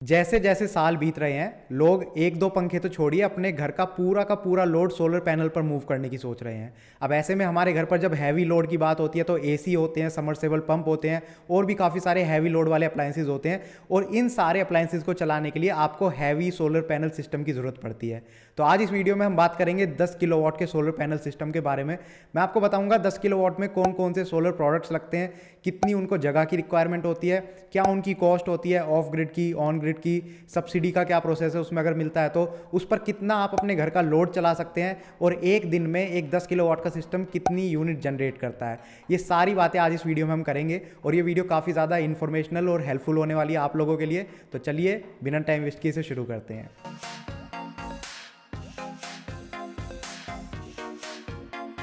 जैसे जैसे साल बीत रहे हैं, लोग एक दो पंखे तो छोड़िए अपने घर का पूरा लोड सोलर पैनल पर मूव करने की सोच रहे हैं। अब ऐसे में हमारे घर पर जब हैवी लोड की बात होती है तो एसी होते हैं, समरसेबल पंप होते हैं और भी काफ़ी सारे हैवी लोड वाले अप्लायंसेज होते हैं। और इन सारे अप्लायंसेज को चलाने के लिए आपको हैवी सोलर पैनल सिस्टम की ज़रूरत पड़ती है। तो आज इस वीडियो में हम बात करेंगे 10 किलोवाट के सोलर पैनल सिस्टम के बारे में। मैं आपको बताऊंगा 10 किलोवाट में कौन कौन से सोलर प्रोडक्ट्स लगते हैं, कितनी उनको जगह की रिक्वायरमेंट होती है, क्या उनकी कॉस्ट होती है, ऑफ ग्रिड की, ऑन ग्रिड की, सब्सिडी का क्या प्रोसेस है, उसमें अगर मिलता है तो उस पर कितना आप अपने घर का लोड चला सकते हैं, और एक दिन में एक 10 किलोवाट का सिस्टम कितनी यूनिट जनरेट करता है। ये सारी बातें आज इस वीडियो में हम करेंगे और ये वीडियो काफ़ी ज़्यादा इन्फॉर्मेशनल और हेल्पफुल होने वाली है आप लोगों के लिए। तो चलिए बिना टाइम वेस्ट किए इसे शुरू करते हैं।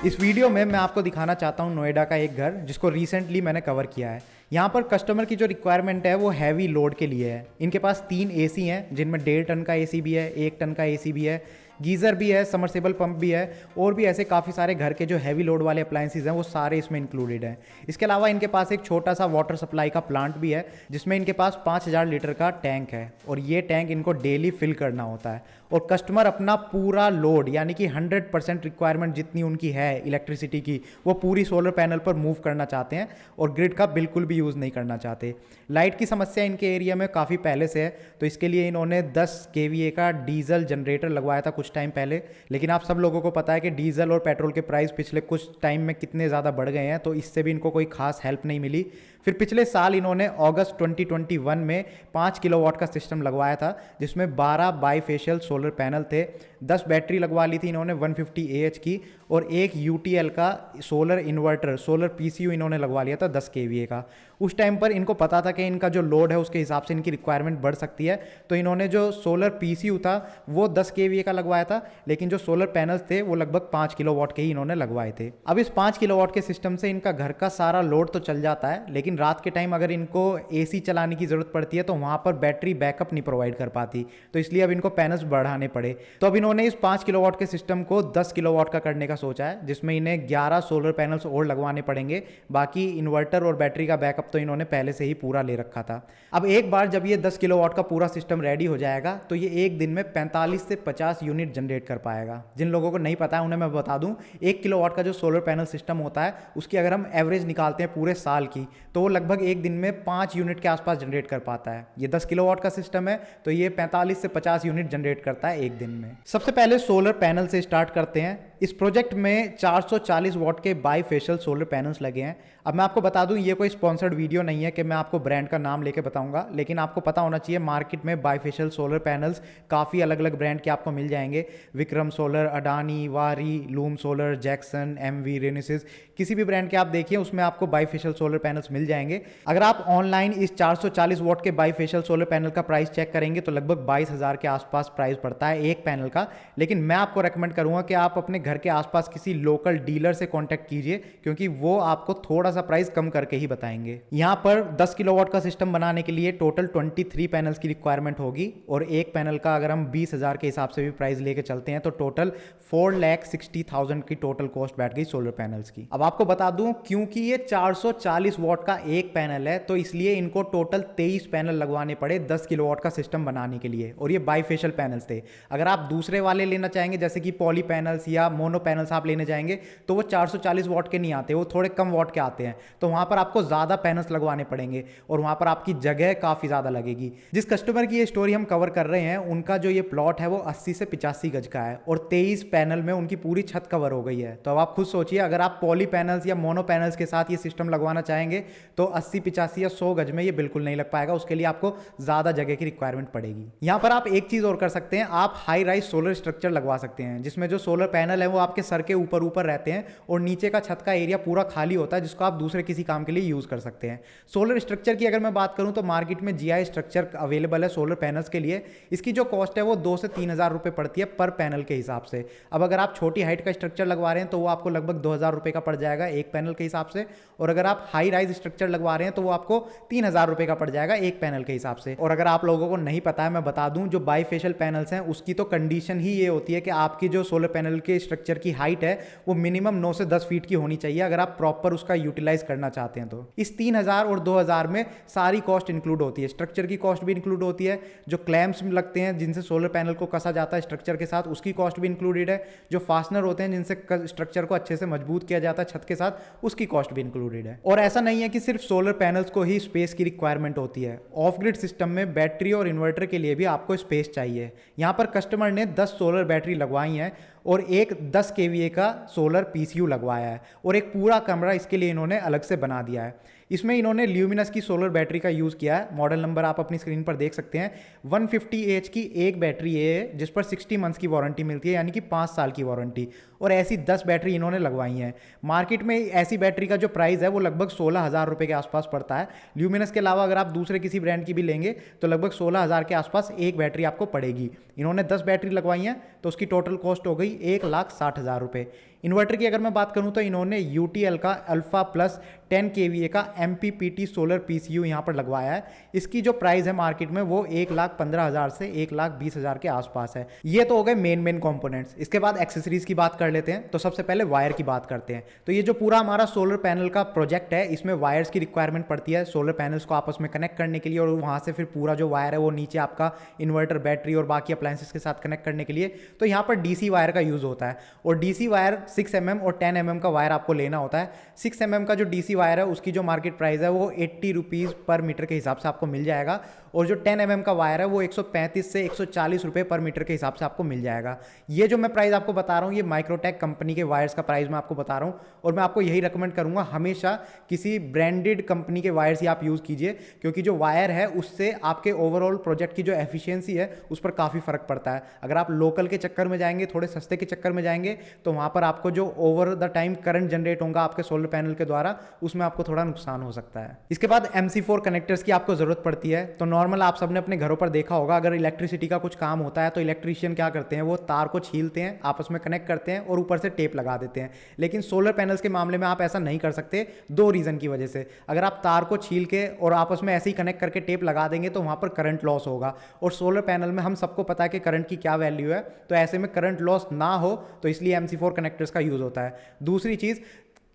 इस वीडियो में मैं आपको दिखाना चाहता हूं नोएडा का एक घर जिसको रिसेंटली मैंने कवर किया है। यहाँ पर कस्टमर की जो रिक्वायरमेंट है वो हैवी लोड के लिए है। इनके पास 3 एसी हैं जिनमें 1.5 टन का एसी भी है, 1 टन का एसी भी है, गीज़र भी है, समरसेबल पंप भी है, और भी ऐसे काफ़ी सारे घर के जो हैवी लोड वाले अप्लायंसेज हैं वो सारे इसमें इंक्लूडेड हैं। इसके अलावा इनके पास एक छोटा सा वाटर सप्लाई का प्लांट भी है जिसमें इनके पास 5000 लीटर का टैंक है, और ये टैंक इनको डेली फिल करना होता है। और कस्टमर अपना पूरा लोड यानी कि 100% रिक्वायरमेंट जितनी उनकी है इलेक्ट्रिसिटी की वो पूरी सोलर पैनल पर मूव करना चाहते हैं और ग्रिड का बिल्कुल भी यूज़ नहीं करना चाहते। लाइट की समस्या इनके एरिया में काफ़ी पहले से है, तो इसके लिए इन्होंने 10 केवीए का डीजल जनरेटर लगवाया था कुछ टाइम पहले। लेकिन आप सब लोगों को पता है कि डीजल और पेट्रोल के प्राइस पिछले कुछ टाइम में कितने ज़्यादा बढ़ गए हैं, तो इससे भी इनको कोई खास हेल्प नहीं मिली। फिर पिछले साल इन्होंने अगस्त 2021 में 5 किलोवाट का सिस्टम लगवाया था जिसमें 12 बाईफेशियल सोलर पैनल थे, 10 बैटरी लगवा ली थी इन्होंने 150 AH की, और एक UTL का सोलर इन्वर्टर, सोलर PCU इन्होंने लगवा लिया था 10 kVA का। उस टाइम पर इनको पता था कि इनका जो लोड है उसके हिसाब से इनकी रिक्वायरमेंट बढ़ सकती है, तो इन्होंने जो सोलर PCU था वो 10 kVA का लगवाया था, लेकिन जो सोलर पैनल्स थे वो लगभग 5 किलोवाट के ही इन्होंने लगवाए थे। अब इस 5 किलोवाट के सिस्टम से इनका घर का सारा लोड तो चल जाता है, लेकिन रात के टाइम अगर इनको AC चलाने की ज़रूरत पड़ती है तो वहाँ पर बैटरी बैकअप नहीं प्रोवाइड कर पाती, तो इसलिए अब इनको पैनल्स बढ़ाने पड़े। तो अब इन्होंने इस 5 किलोवाट के सिस्टम को 10 किलोवाट का करने का सोचा है, जिसमें इन्हें 11 सोलर पैनल्स और लगवाने पड़ेंगे। बाकी इन्वर्टर और बैटरी का बैकअप तो इन्होंने पहले से ही पूरा ले रखा था। अब एक बार जब ये 10 किलोवाट का पूरा सिस्टम रेडी हो जाएगा तो ये एक दिन में 45 से 50 यूनिट जनरेट कर पाएगा। जिन लोगों को नहीं पता है उन्हें मैं बता दूं, 1 किलोवाट का जो सोलर पैनल सिस्टम होता है उसकी अगर हम एवरेज निकालते हैं पूरे साल की, तो वो लगभग एक दिन में 5 यूनिट के आसपास जनरेट कर पाता है। ये 10 किलोवाट का सिस्टम है तो ये 45 से 50 यूनिट जनरेट करता है एक दिन में। सबसे पहले सोलर पैनल से स्टार्ट करते हैं। इस प्रोजेक्ट में 440 वाट के बाईफेशियल सोलर पैनल्स लगे हैं। अब मैं आपको बता दूं, ये कोई स्पॉन्सर्ड वीडियो नहीं है कि मैं आपको ब्रांड का नाम लेके बताऊंगा, लेकिन आपको पता होना चाहिए मार्केट में बाईफेशियल सोलर पैनल्स काफ़ी अलग अलग ब्रांड के आपको मिल जाएंगे। विक्रम सोलर, अडानी, वारी, लूम सोलर, जैक्सन, MV, रेनेसिस, किसी भी ब्रांड के आप देखिए उसमें आपको बाईफेशियल सोलर पैनल्स मिल जाएंगे। अगर आप ऑनलाइन इस 440 वाट के बाईफेशियल सोलर पैनल का प्राइस चेक करेंगे तो लगभग 22,000 के आसपास प्राइस पड़ता है एक पैनल का। लेकिन मैं आपको रेकमेंड करूंगा कि आप अपने घर के आसपास किसी लोकल डीलर से कांटेक्ट कीजिए, क्योंकि वो आपको थोड़ा सा प्राइस कम करके ही बताएंगे। यहां पर 10 किलोवाट का सिस्टम बनाने के लिए टोटल 23 पैनल्स की रिक्वायरमेंट होगी, और एक पैनल का अगर हम 20,000 के हिसाब से भी प्राइस लेके चलते हैं तो टोटल 4,60,000 की टोटल कॉस्ट बैठ गई सोलर पैनल्स की। अब आपको बता दूं, क्योंकि ये 440 वाट का एक पैनल है तो इसलिए इनको टोटल 23 पैनल लगवाने पड़े 10 किलोवाट का सिस्टम बनाने के लिए, और ये बाईफेशियल पैनल्स थे। अगर आप दूसरे वाले लेना चाहेंगे जैसे कि पॉली पैनल्स या मोनो पैनल्स आप लेने जाएंगे तो वो 440 वाट के नहीं आते, वो थोड़े कम वाट के आते हैं, तो वहां पर आपको ज्यादा पैनल्स लगवाने पड़ेंगे और वहां पर आपकी जगह काफी ज्यादा लगेगी। जिस कस्टमर की ये स्टोरी हम कवर कर रहे हैं उनका जो ये प्लॉट है वो 80 से 85 गज का है और 23 पैनल में उनकी पूरी छत कवर हो गई है। तो अब आप खुद सोचिए, अगर आप पॉली पैनल्स या मोनो पैनल्स के साथ ये सिस्टम लगवाना चाहेंगे तो 80, 85 या 100 गज में ये बिल्कुल नहीं लग पाएगा, उसके लिए आपको ज्यादा जगह की रिक्वायरमेंट पड़ेगी। यहां पर आप एक चीज और कर सकते हैं, आप हाई राइज सोलर स्ट्रक्चर लगवा सकते हैं जिसमें जो सोलर पैनल है वो आपके सर के ऊपर रहते हैं और नीचे का छत का एरिया पूरा खाली होता है जिसको आप दूसरे किसी काम के लिए यूज कर सकते हैं। सोलर स्ट्रक्चर की अगर मैं बात करूं तो मार्केट में GI स्ट्रक्चर अवेलेबल है सोलर पैनल्स के लिए। इसकी जो कॉस्ट है वो 2 से 3,000 रुपए पड़ती है पर पैनल के हिसाब से। अब अगर आप छोटी हाइट का स्ट्रक्चर लगवा रहे हैं तो वो आपको लगभग 2,000 रुपए का पड़ जाएगा एक पैनल के हिसाब से, और अगर आप हाई राइज स्ट्रक्चर लगवा रहे हैं तो वो आपको 3,000 रुपए का पड़ जाएगा एक पैनल के हिसाब से। और अगर आप लोगों को नहीं पता है मैं बता दूं, जो बाईफेशियल पैनल्स हैं उसकी तो कंडीशन ही ये होती है कि आपकी जो सोलर पैनल के स्ट्रक्चर की हाइट है वो मिनिमम 9 से 10 फीट की होनी चाहिए अगर आप प्रॉपर उसका यूटिलाइज करना चाहते हैं। तो इस 3000 और 2000 में सारी कॉस्ट इंक्लूड होती है, स्ट्रक्चर की कॉस्ट भी इंक्लूड होती है, जो क्लैम्प्स लगते हैं जिनसे सोलर पैनल को कसा जाता है स्ट्रक्चर के साथ उसकी कॉस्ट भी इंक्लूडेड है, जो फास्टनर होते हैं जिनसे स्ट्रक्चर को अच्छे से मजबूत किया जाता है छत के साथ उसकी कॉस्ट भी इंक्लूडेड है। और ऐसा नहीं है कि सिर्फ सोलर पैनल्स को ही स्पेस की रिक्वायरमेंट होती है, ऑफ ग्रिड सिस्टम में बैटरी और इन्वर्टर के लिए भी आपको स्पेस चाहिए। यहाँ पर कस्टमर ने 10 सोलर बैटरी लगवाई हैं और एक 10 kVA का सोलर PCU लगवाया है और एक पूरा कमरा इसके लिए इन्होंने अलग से बना दिया है। इसमें इन्होंने ल्यूमिनस की सोलर बैटरी का यूज़ किया है, मॉडल नंबर आप अपनी स्क्रीन पर देख सकते हैं। 150Ah की एक बैटरी है जिस पर 60 मंथ्स की वारंटी मिलती है, यानी कि 5 साल की वारंटी, और ऐसी 10 बैटरी इन्होंने लगवाई हैं। मार्केट में ऐसी बैटरी का जो प्राइस है वो लगभग 16,000 रुपये के आसपास पड़ता है। ल्यूमिनस के अलावा अगर आप दूसरे किसी ब्रांड की भी लेंगे तो लगभग 16,000 के आसपास एक बैटरी आपको पड़ेगी। इन्होंने 10 बैटरी लगवाई हैं तो उसकी टोटल कॉस्ट हो गई 1,60,000 रुपये। इन्वर्टर की अगर मैं बात करूं तो इन्होंने UTL का अल्फा प्लस 10 kVA का MPPT सोलर PCU यहाँ पर लगवाया है। इसकी जो प्राइस है मार्केट में वो 1,15,000 से 1,20,000 के आसपास है। ये तो हो गए मेन कंपोनेंट्स। इसके बाद एक्सेसरीज की बात कर लेते हैं। तो सबसे पहले वायर की बात करते हैं। तो ये जो पूरा हमारा सोलर पैनल का प्रोजेक्ट है इसमें वायर्स की रिक्वायरमेंट पड़ती है सोलर पैनल्स को आपस में कनेक्ट करने के लिए, और वहाँ से फिर पूरा जो वायर है वो नीचे आपका इन्वर्टर, बैटरी और बाकी अप्लायंसेस के साथ कनेक्ट करने के लिए। तो यहाँ पर DC वायर का यूज़ होता है और DC वायर 6 mm और 10 mm का वायर आपको लेना होता है। 6 mm का जो DC वायर है उसकी जो मार्केट प्राइस है वो 80 रुपीज़ पर मीटर के हिसाब से आपको मिल जाएगा, और जो 10 mm का वायर है वो 135 से 140 रुपये पर मीटर के हिसाब से आपको मिल जाएगा। ये जो मैं प्राइस आपको बता रहा हूँ ये माइक्रोटेक कंपनी के वायर्स का प्राइस मैं आपको बता रहा हूँ, और मैं आपको यही रिकमेंड करूँगा हमेशा किसी ब्रांडेड कंपनी के वायर्स ही आप यूज़ कीजिए, क्योंकि जो वायर है उससे आपके ओवरऑल प्रोजेक्ट की जो एफिशिएंसी है उस पर काफ़ी फ़र्क पड़ता है। अगर आप लोकल के चक्कर में जाएंगे, थोड़े सस्ते के चक्कर में जाएंगे, तो वहाँ पर आपको जो over the time current generate होगा आपके सोलर पैनल के द्वारा उसमें आपको थोड़ा नुकसान हो सकता है। इसके बाद MC4 कनेक्टर्स की आपको ज़रूरत पड़ती है। तो नॉर्मल आप सबने अपने घरों पर देखा होगा, अगर इलेक्ट्रिसिटी का कुछ काम होता है तो इलेक्ट्रीशियन क्या करते हैं, वो तार को छीलते हैं, आपस में कनेक्ट करते हैं और ऊपर से टेप लगा देते हैं। लेकिन सोलर पैनल्स के मामले में आप ऐसा नहीं कर सकते, 2 रीज़न की वजह से। अगर आप तार को छील के और आपस में ऐसे ही कनेक्ट करके टेप लगा देंगे तो वहाँ पर करंट लॉस होगा, और सोलर पैनल में हम सबको पता है कि करंट की क्या वैल्यू है, तो ऐसे में करंट लॉस ना हो तो इसलिए MC4 कनेक्टर्स का यूज़ होता है। दूसरी चीज़,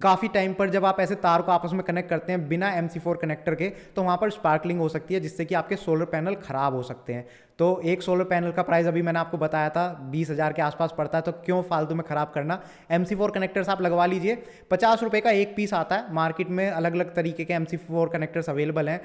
काफ़ी टाइम पर जब आप ऐसे तार को आपस में कनेक्ट करते हैं बिना MC4 कनेक्टर के तो वहाँ पर स्पार्कलिंग हो सकती है, जिससे कि आपके सोलर पैनल ख़राब हो सकते हैं। तो एक सोलर पैनल का प्राइस अभी मैंने आपको बताया था 20,000 के आसपास पड़ता है, तो क्यों फालतू में ख़राब करना। MC4 कनेक्टर्स आप लगवा लीजिए, 50 रुपये का एक पीस आता है। मार्केट में अलग अलग तरीके के MC4 कनेक्टर्स अवेलेबल हैं,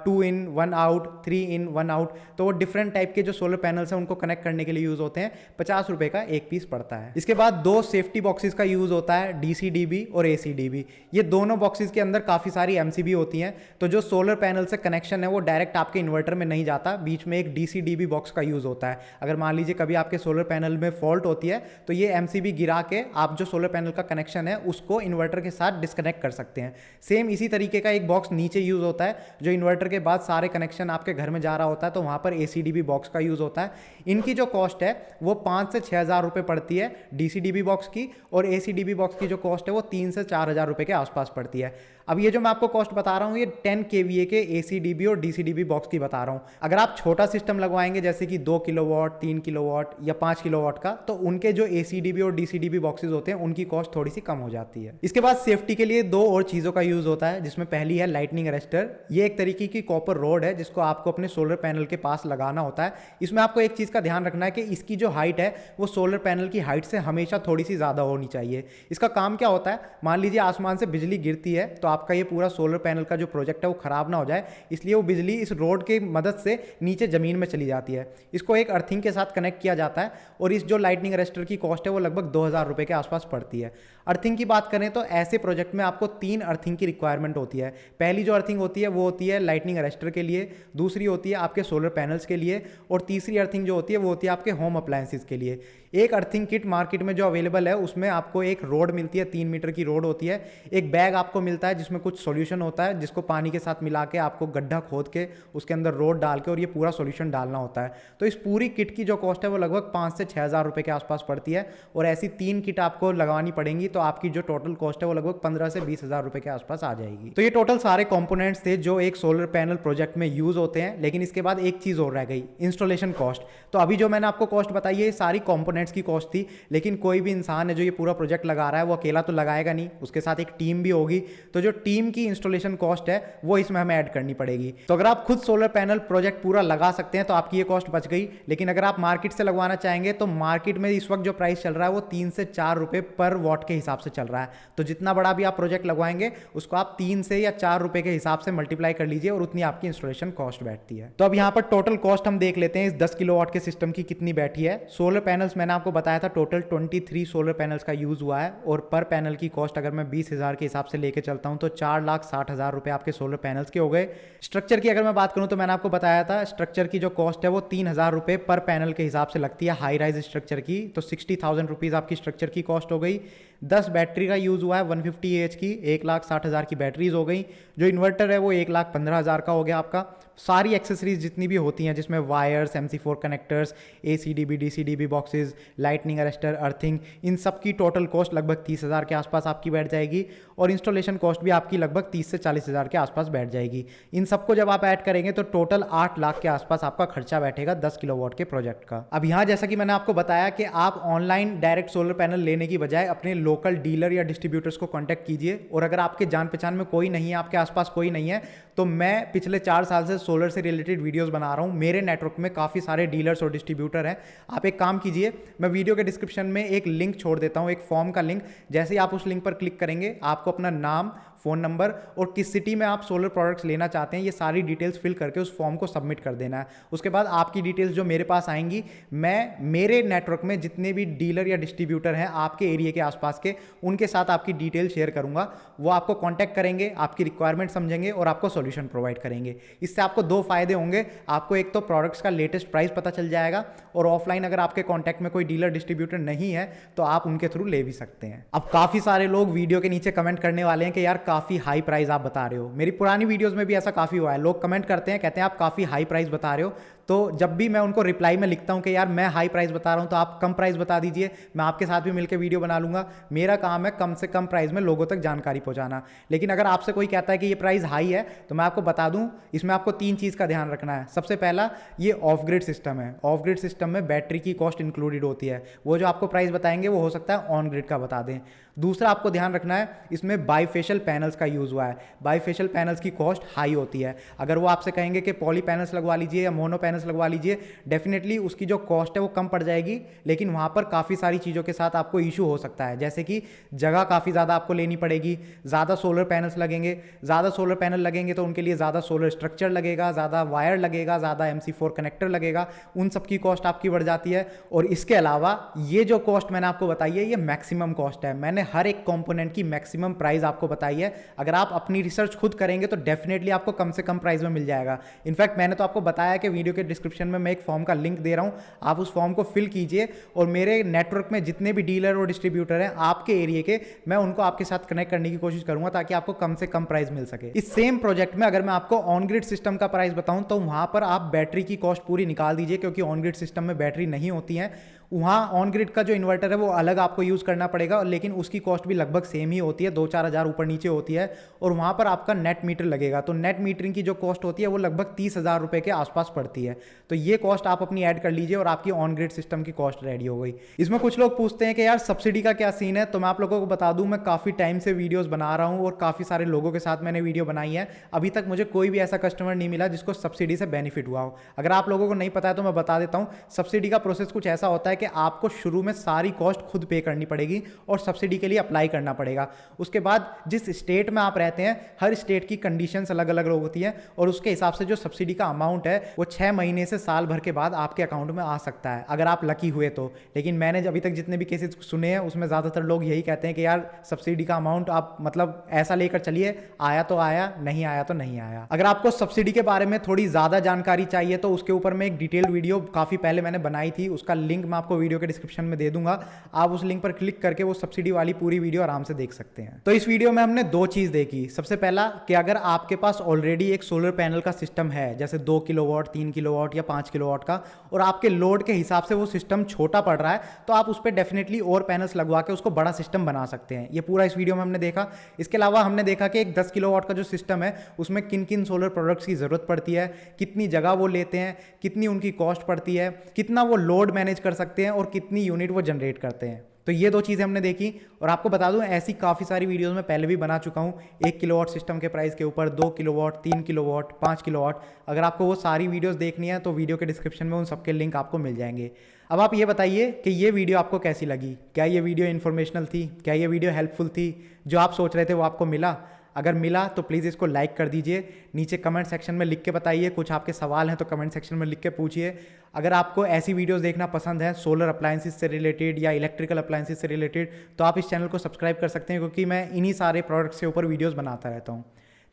2 in 1 out, 3 in 1 out, तो वो डिफरेंट टाइप के जो सोलर पैनल्स हैं उनको कनेक्ट करने के लिए यूज़ होते हैं। 50 रुपये का एक पीस पड़ता है। इसके बाद 2 सेफ्टी बॉक्सेस का यूज़ होता है, DC-DB और AC-DB। ये दोनों बॉक्सेस के अंदर काफ़ी सारी MCB होती हैं, तो जो सोलर पैनल से कनेक्शन है वो डायरेक्ट आपके इन्वर्टर में नहीं जाता, बीच में एक DC-DB बॉक्स का यूज़ होता है। अगर मान लीजिए कभी आपके सोलर पैनल में फॉल्ट होती है तो ये MCB गिरा के आप जो सोलर पैनल का कनेक्शन है उसको इन्वर्टर के साथ डिस्कनेक्ट कर सकते हैं। सेम इसी तरीके का एक बॉक्स नीचे यूज़ होता है, जो इन्वर्टर के बाद सारे कनेक्शन आपके घर में जा रहा होता है, तो वहाँ पर AC-DB बॉक्स का यूज़ होता है। इनकी जो कॉस्ट है वो 5 से 6,000 रुपये पड़ती है DC-DB बॉक्स की, और AC-DB बॉक्स की जो कॉस्ट है वो 3 से 4,000 रुपये के आसपास पड़ती है। अब ये जो मैं आपको कॉस्ट बता रहा हूँ ये 10 kVA के AC-DB और DC-DB बॉक्स की बता रहा हूँ। अगर आप छोटा सिस्टम लगवाएंगे जैसे कि 2 किलोवाट, 3 किलोवाट या 5 किलोवाट का, तो उनके जो AC-DB और DC-DB बॉक्सेस होते हैं उनकी कॉस्ट थोड़ी सी कम हो जाती है। इसके बाद सेफ्टी के लिए 2 और चीज़ों का यूज़ होता है, जिसमें पहली है लाइटनिंग अरेस्टर। ये एक तरीके की कॉपर रोड है जिसको आपको अपने सोलर पैनल के पास लगाना होता है। इसमें आपको एक चीज़ का ध्यान रखना है कि इसकी जो हाइट है वो सोलर पैनल की हाइट से हमेशा थोड़ी सी ज़्यादा होनी चाहिए। इसका काम क्या होता है, मान लीजिए आसमान से बिजली गिरती है तो आपका ये पूरा सोलर पैनल का जो प्रोजेक्ट है वो खराब ना हो जाए, इसलिए वो बिजली इस रोड की मदद से नीचे जमीन में चली जाती है। इसको एक अर्थिंग के साथ कनेक्ट किया जाता है, और इस जो लाइटनिंग अरेस्टर की कॉस्ट है वो लगभग 2,000 रुपये के आसपास पड़ती है। अर्थिंग की बात करें तो ऐसे प्रोजेक्ट में आपको 3 अर्थिंग की रिक्वायरमेंट होती है। पहली जो अर्थिंग होती है वो होती है लाइटनिंग अरेस्टर के लिए, दूसरी होती है आपके सोलर पैनल्स के लिए, और तीसरी अर्थिंग जो होती है वो होती है आपके होम अप्लायंसेस के लिए। एक अर्थिंग किट मार्केट में जो अवेलेबल है उसमें आपको एक रोड मिलती है, 3 मीटर की रोड होती है, एक बैग आपको मिलता है जिसमें कुछ सॉल्यूशन होता है जिसको पानी के साथ मिला के आपको गड्ढा खोद के उसके अंदर रोड डाल के और ये पूरा सॉल्यूशन डालना होता है। तो इस पूरी किट की जो कॉस्ट है वो लगभग 5 से 6,000 रुपये के आसपास पड़ती है, और ऐसी 3 किट आपको लगवानी पड़ेंगी तो आपकी जो टोटल कॉस्ट है वो लगभग 15 से 20 हज़ार रुपए के आसपास आ जाएगी। तो ये टोटल सारे कंपोनेंट्स थे जो एक सोलर पैनल प्रोजेक्ट में यूज होते हैं। लेकिन इसके बाद एक चीज और रह गई, इंस्टॉलेशन कॉस्ट। तो अभी जो मैंने आपको कॉस्ट बताई है ये सारी कंपोनेंट्स की कॉस्ट थी, लेकिन कोई भी इंसान है जो ये पूरा प्रोजेक्ट लगा रहा है वो अकेला तो लगाएगा नहीं, उसके साथ एक टीम भी होगी। तो जो टीम की इंस्टॉलेशन कॉस्ट है वो इसमें हमें ऐड करनी पड़ेगी। तो अगर आप खुद सोलर पैनल प्रोजेक्ट पूरा लगा सकते हैं तो आपकी ये कॉस्ट बच गई। लेकिन अगर आप मार्केट से लगवाना चाहेंगे तो मार्केट में इस वक्त जो प्राइस चल रहा है वो 3 से 4 रुपए पर वॉट के हिसाब से चल रहा है। तो जितना बड़ा भी आप प्रोजेक्ट लगवाएंगे उसको आप 3 से या 4 रुपए के हिसाब से मल्टीप्लाई कर लीजिए और उतनी आपकी इंस्टॉलेशन कॉस्ट बैठती है। तो अब यहाँ पर टोटल कॉस्ट हम देख लेते हैं इस 10 किलोवाट के सिस्टम की कितनी बैठी है। सोलर पैनल्स मैंने आपको बताया था टोटल 23 सोलर पैनल्स का यूज हुआ है और पर पैनल की कॉस्ट अगर मैं 20,000 के हिसाब से लेके चलता हूं तो 4,60,000 रुपए आपके सोलर पैनल्स के हो गए। स्ट्रक्चर की अगर मैं बात करूं तो मैंने आपको बताया था स्ट्रक्चर की जो कॉस्ट है वो 3,000 रुपए पर पैनल के हिसाब से लगती है हाई राइज स्ट्रक्चर की। तो 60,000 रुपीज आपकी स्ट्रक्चर की कॉस्ट हो गई। 10 बैटरी का यूज हुआ है 150 AH की, 1,60,000 की बैटरीज हो गई। जो इन्वर्टर है वो 1,15,000 का हो गया आपका। सारी एक्सेसरीज जितनी भी होती हैं जिसमें wires, MC4 connectors, ACDB DCDB boxes, lightning arrester, earthing, इन सब की टोटल कॉस्ट लगभग 30,000 के आसपास आपकी बैठ जाएगी। और इंस्टॉलेशन कॉस्ट भी आपकी लगभग 30 से 40,000 के आसपास बैठ जाएगी। इन सबको जब आप ऐड करेंगे तो टोटल 8 लाख के आसपास आपका खर्चा बैठेगा 10 किलोवाट के प्रोजेक्ट का। अब यहाँ जैसा कि मैंने आपको बताया कि आप ऑनलाइन डायरेक्ट सोलर पैनल लेने की बजाय अपने लोकल डीलर या डिस्ट्रीब्यूटर्स को कॉन्टैक्ट कीजिए। और अगर आपके जान पहचान में कोई नहीं है, आपके आसपास कोई नहीं है, तो मैं पिछले 4 साल से सोलर से रिलेटेड वीडियोस बना रहा हूं। मेरे नेटवर्क में काफ़ी सारे डीलर्स और डिस्ट्रीब्यूटर हैं। आप एक काम कीजिए, मैं वीडियो के डिस्क्रिप्शन में एक लिंक छोड़ देता हूं, एक फॉर्म का लिंक। जैसे ही आप उस लिंक पर क्लिक करेंगे आपको अपना नाम, फ़ोन नंबर और किस सिटी में आप सोलर प्रोडक्ट्स लेना चाहते हैं ये सारी डिटेल्स फिल करके उस फॉर्म को सबमिट कर देना है। उसके बाद आपकी डिटेल्स जो मेरे पास आएंगी, मैं मेरे नेटवर्क में जितने भी डीलर या डिस्ट्रीब्यूटर हैं आपके एरिया के आसपास के, उनके साथ आपकी डिटेल शेयर करूंगा। वो आपको कॉन्टैक्ट करेंगे, आपकी रिक्वायरमेंट समझेंगे और आपको सोल्यूशन प्रोवाइड करेंगे। इससे आपको 2 फायदे होंगे। आपको एक तो प्रोडक्ट्स का लेटेस्ट प्राइस पता चल जाएगा, और ऑफलाइन अगर आपके कॉन्टैक्ट में कोई डीलर डिस्ट्रीब्यूटर नहीं है तो आप उनके थ्रू ले भी सकते हैं। अब काफ़ी सारे लोग वीडियो के नीचे कमेंट करने वाले हैं कि यार काफ़ी हाई प्राइस आप बता रहे हो। मेरी पुरानी वीडियोस में भी ऐसा काफ़ी हुआ है, लोग कमेंट करते हैं, कहते हैं आप काफ़ी हाई प्राइस बता रहे हो। तो जब भी मैं उनको रिप्लाई में लिखता हूं कि यार मैं हाई प्राइस बता रहा हूं तो आप कम प्राइस बता दीजिए, मैं आपके साथ भी मिलकर वीडियो बना लूंगा। मेरा काम है कम से कम प्राइस में लोगों तक जानकारी पहुंचाना। लेकिन अगर आपसे कोई कहता है कि ये प्राइस हाई है तो मैं आपको बता दूं, इसमें आपको 3 चीज़ का ध्यान रखना है। सबसे पहला, ये ऑफ ग्रिड सिस्टम है। ऑफ ग्रिड सिस्टम में बैटरी की कॉस्ट इंक्लूडेड होती है। वो जो आपको प्राइस बताएंगे वो हो सकता है ऑन ग्रिड का बता दें। दूसरा आपको ध्यान रखना है, इसमें बाईफेशियल पैनल्स का यूज़ हुआ है। बाईफेशियल पैनल्स की कॉस्ट हाई होती है। अगर वो आपसे कहेंगे कि पॉली पैनल्स लगवा लीजिए या मोनो पैनल्स लगवा लीजिए, डेफिनेटली उसकी जो कॉस्ट है वो कम पड़ जाएगी, लेकिन वहाँ पर काफ़ी सारी चीज़ों के साथ आपको इशू हो सकता है। जैसे कि जगह काफ़ी ज़्यादा आपको लेनी पड़ेगी, ज़्यादा सोलर पैनल्स लगेंगे। ज़्यादा सोलर पैनल लगेंगे तो उनके लिए ज़्यादा सोलर स्ट्रक्चर लगेगा, ज़्यादा वायर लगेगा, ज़्यादा MC4 कनेक्टर लगेगा, उन सब की कॉस्ट आपकी बढ़ जाती है। और इसके अलावा ये जो कॉस्ट मैंने आपको बताई है ये मैक्सिमम कॉस्ट है। मैंने हर एक कंपोनेंट की मैक्सिमम प्राइस आपको बताई है। अगर आप अपनी रिसर्च खुद करेंगे तो डेफिनेटली आपको कम से कम प्राइस में मिल जाएगा। इनफैक्ट मैंने तो आपको बताया कि वीडियो के डिस्क्रिप्शन में मैं एक फॉर्म का लिंक दे रहा हूं, आप उस फॉर्म को फिल कीजिए और मेरे नेटवर्क में जितने भी डीलर और डिस्ट्रीब्यूटर हैं आपके एरिया के, मैं उनको आपके साथ कनेक्ट करने की कोशिश करूंगा ताकि आपको कम से कम प्राइस मिल सके। इस सेम प्रोजेक्ट में अगर मैं आपको ऑन ग्रिड सिस्टम का प्राइस बताऊं तो वहां पर आप बैटरी की कॉस्ट पूरी निकाल दीजिए, क्योंकि ऑन ग्रिड सिस्टम में बैटरी नहीं होती है। वहाँ ऑन ग्रिड का जो इन्वर्टर है वो अलग आपको यूज़ करना पड़ेगा, लेकिन उसकी कॉस्ट भी लगभग सेम ही होती है, 2-4 हज़ार ऊपर नीचे होती है। और वहाँ पर आपका नेट मीटर लगेगा, तो नेट मीटरिंग की जो कॉस्ट होती है वो लगभग 30,000 रुपये के आसपास पड़ती है। तो ये कॉस्ट आप अपनी ऐड कर लीजिए और आपकी ऑन ग्रिड सिस्टम की कॉस्ट रेडी हो गई। इसमें कुछ लोग पूछते हैं कि यार सब्सिडी का क्या सीन है, तो मैं आप लोगों को बता दूं, मैं काफ़ी टाइम से वीडियोस बना रहा हूं और काफ़ी सारे लोगों के साथ मैंने वीडियो बनाई है। अभी तक मुझे कोई भी ऐसा कस्टमर नहीं मिला जिसको सब्सिडी से बेनिफिट हुआ हो। अगर आप लोगों को नहीं पता है तो मैं बता देता हूं, सब्सिडी का प्रोसेस कुछ ऐसा होता है कि आपको शुरू में सारी कॉस्ट खुद पे करनी पड़ेगी और सब्सिडी के लिए अप्लाई करना पड़ेगा। उसके बाद जिस स्टेट में आप रहते हैं, हर स्टेट की कंडीशंस अलग अलग होती हैं और उसके हिसाब से जो सब्सिडी का अमाउंट है वो 6 महीने से साल भर के बाद आपके अकाउंट में आ सकता है, अगर आप लकी हुए तो। लेकिन मैंने अभी तक जितने भी केसेस सुने हैं उसमें ज़्यादातर लोग यही कहते हैं कि यार सब्सिडी का अमाउंट आप मतलब ऐसा लेकर चलिए, आया तो आया, नहीं आया तो नहीं आया। अगर आपको सब्सिडी के बारे में थोड़ी ज़्यादा जानकारी चाहिए तो उसके ऊपर मैं एक डिटेल वीडियो काफ़ी पहले मैंने बनाई थी, उसका लिंक मैं आपको आपको वीडियो के डिस्क्रिप्शन में दे दूंगा, आप उस लिंक पर क्लिक करके वो सब्सिडी वाली पूरी वीडियो आराम से देख सकते हैं। तो इस वीडियो में हमने दो चीज़ देखी। सबसे पहला कि अगर आपके पास ऑलरेडी एक सोलर पैनल का सिस्टम है, जैसे 2 किलोवाट, 3 किलोवाट या 5 किलोवाट का, और आपके लोड के हिसाब से वो सिस्टम छोटा पड़ रहा है, तो आप उस पर डेफिनेटली और पैनल्स लगवा के उसको बड़ा सिस्टम बना सकते हैं। ये पूरा इस वीडियो में हमने देखा। इसके अलावा हमने देखा कि एक 10 किलोवाट का जो सिस्टम है उसमें किन किन सोलर प्रोडक्ट्स की ज़रूरत पड़ती है, कितनी जगह वो लेते हैं, कितनी उनकी कॉस्ट पड़ती है, कितना वो लोड मैनेज कर सकते हैं और कितनी यूनिट वो जनरेट करते हैं। तो ये दो चीज़ें हमने देखी। और आपको बता दूं, ऐसी काफ़ी सारी वीडियोस में पहले भी बना चुका हूं 1 किलोवाट सिस्टम के प्राइस के ऊपर, 2 किलोवाट, 3 किलोवाट, 5 किलोवाट। अगर आपको वो सारी वीडियोस देखनी है तो वीडियो के डिस्क्रिप्शन में उन सबके लिंक आपको मिल जाएंगे। अब आप ये बताइए कि ये वीडियो आपको कैसी लगी? क्या ये वीडियो इन्फॉर्मेशनल थी? क्या ये वीडियो हेल्पफुल थी? जो आप सोच रहे थे वो आपको मिला? अगर मिला तो प्लीज़ इसको लाइक कर दीजिए। नीचे कमेंट सेक्शन में लिख के बताइए। कुछ आपके सवाल हैं तो कमेंट सेक्शन में लिख के पूछिए। अगर आपको ऐसी वीडियोस देखना पसंद है सोलर अप्लायंसेस से रिलेटेड या इलेक्ट्रिकल अप्लायंसेस से रिलेटेड, तो आप इस चैनल को सब्सक्राइब कर सकते हैं, क्योंकि मैं इन्हीं सारे प्रोडक्ट्स के ऊपर वीडियोज़ बनाता रहता हूँ।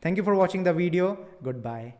Thank you for watching the video. Good bye.